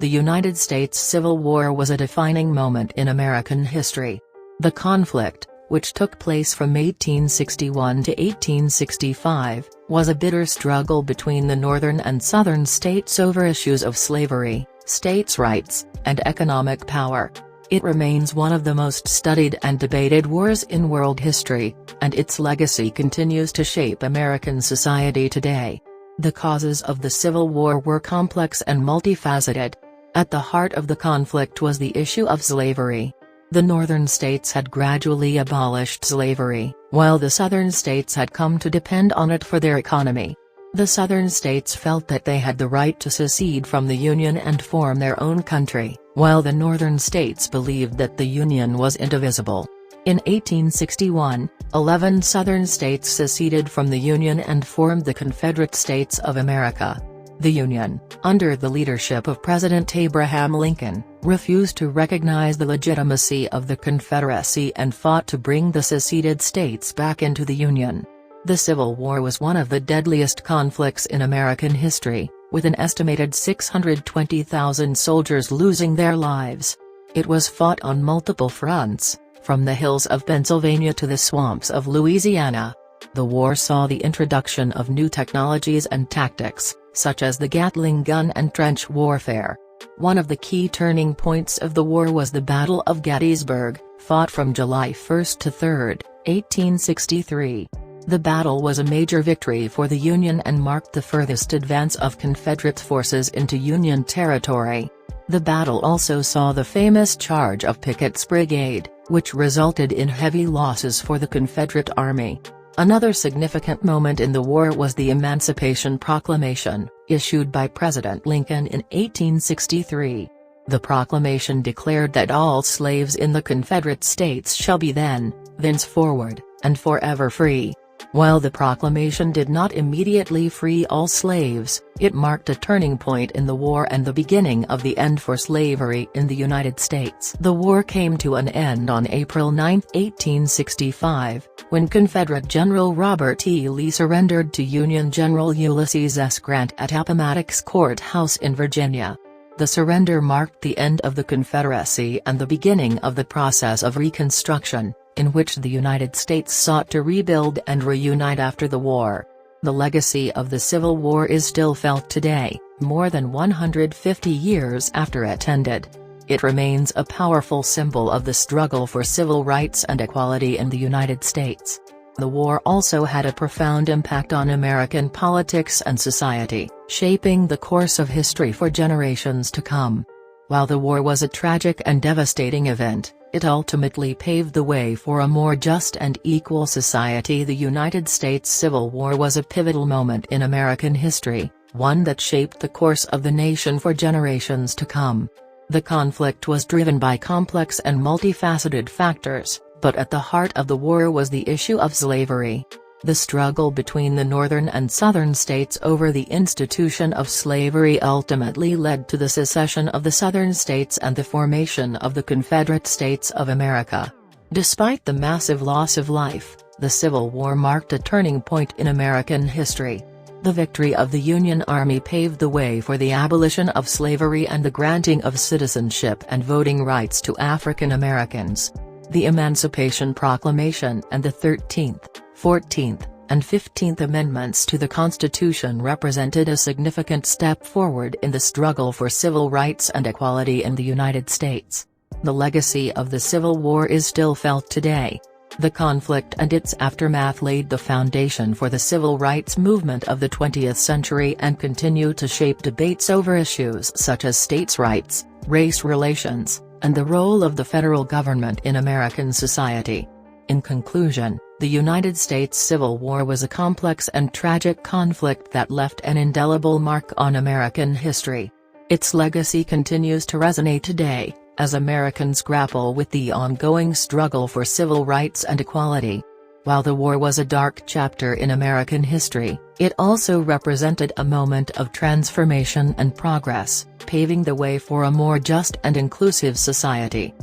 The United States Civil War was a defining moment in American history. The conflict, which took place from 1861 to 1865, was a bitter struggle between the northern and southern states over issues of slavery, states' rights, and economic power. It remains one of the most studied and debated wars in world history, and its legacy continues to shape American society today. The causes of the Civil War were complex and multifaceted. At the heart of the conflict was the issue of slavery. The northern states had gradually abolished slavery, while the southern states had come to depend on it for their economy. The southern states felt that they had the right to secede from the Union and form their own country, while the northern states believed that the Union was indivisible. In 1861, 11 southern states seceded from the Union and formed the Confederate States of America. The Union, under the leadership of President Abraham Lincoln, refused to recognize the legitimacy of the Confederacy and fought to bring the seceded states back into the Union. The Civil War was one of the deadliest conflicts in American history, with an estimated 620,000 soldiers losing their lives. It was fought on multiple fronts, from the hills of Pennsylvania to the swamps of Louisiana. The war saw the introduction of new technologies and tactics, such as the Gatling gun and trench warfare. One of the key turning points of the war was the Battle of Gettysburg, fought from July 1 to 3, 1863. The battle was a major victory for the Union and marked the furthest advance of Confederate forces into Union territory. The battle also saw the famous charge of Pickett's brigade, which resulted in heavy losses for the Confederate Army. Another significant moment in the war was the Emancipation Proclamation, issued by President Lincoln in 1863. The proclamation declared that all slaves in the Confederate States shall be thenceforward, and forever free. While the proclamation did not immediately free all slaves, it marked a turning point in the war and the beginning of the end for slavery in the United States. The war came to an end on April 9, 1865, when Confederate General Robert E. Lee surrendered to Union General Ulysses S. Grant at Appomattox Courthouse in Virginia. The surrender marked the end of the Confederacy and the beginning of the process of Reconstruction, in which the United States sought to rebuild and reunite after the war. The legacy of the Civil War is still felt today, more than 150 years after it ended. It remains a powerful symbol of the struggle for civil rights and equality in the United States. The war also had a profound impact on American politics and society, shaping the course of history for generations to come. While the war was a tragic and devastating event, it ultimately paved the way for a more just and equal society. The United States Civil War was a pivotal moment in American history, one that shaped the course of the nation for generations to come. The conflict was driven by complex and multifaceted factors, but at the heart of the war was the issue of slavery. The struggle between the northern and southern states over the institution of slavery ultimately led to the secession of the southern states and the formation of the Confederate States of America. Despite the massive loss of life, the Civil War marked a turning point in American history. The victory of the Union Army paved the way for the abolition of slavery and the granting of citizenship and voting rights to African Americans. The Emancipation Proclamation and the 13th, 14th, and 15th Amendments to the Constitution represented a significant step forward in the struggle for civil rights and equality in the United States. The legacy of the Civil War is still felt today. The conflict and its aftermath laid the foundation for the civil rights movement of the 20th century and continue to shape debates over issues such as states' rights, race relations, and the role of the federal government in American society. In conclusion, the United States Civil War was a complex and tragic conflict that left an indelible mark on American history. Its legacy continues to resonate today, as Americans grapple with the ongoing struggle for civil rights and equality. While the war was a dark chapter in American history, it also represented a moment of transformation and progress, paving the way for a more just and inclusive society.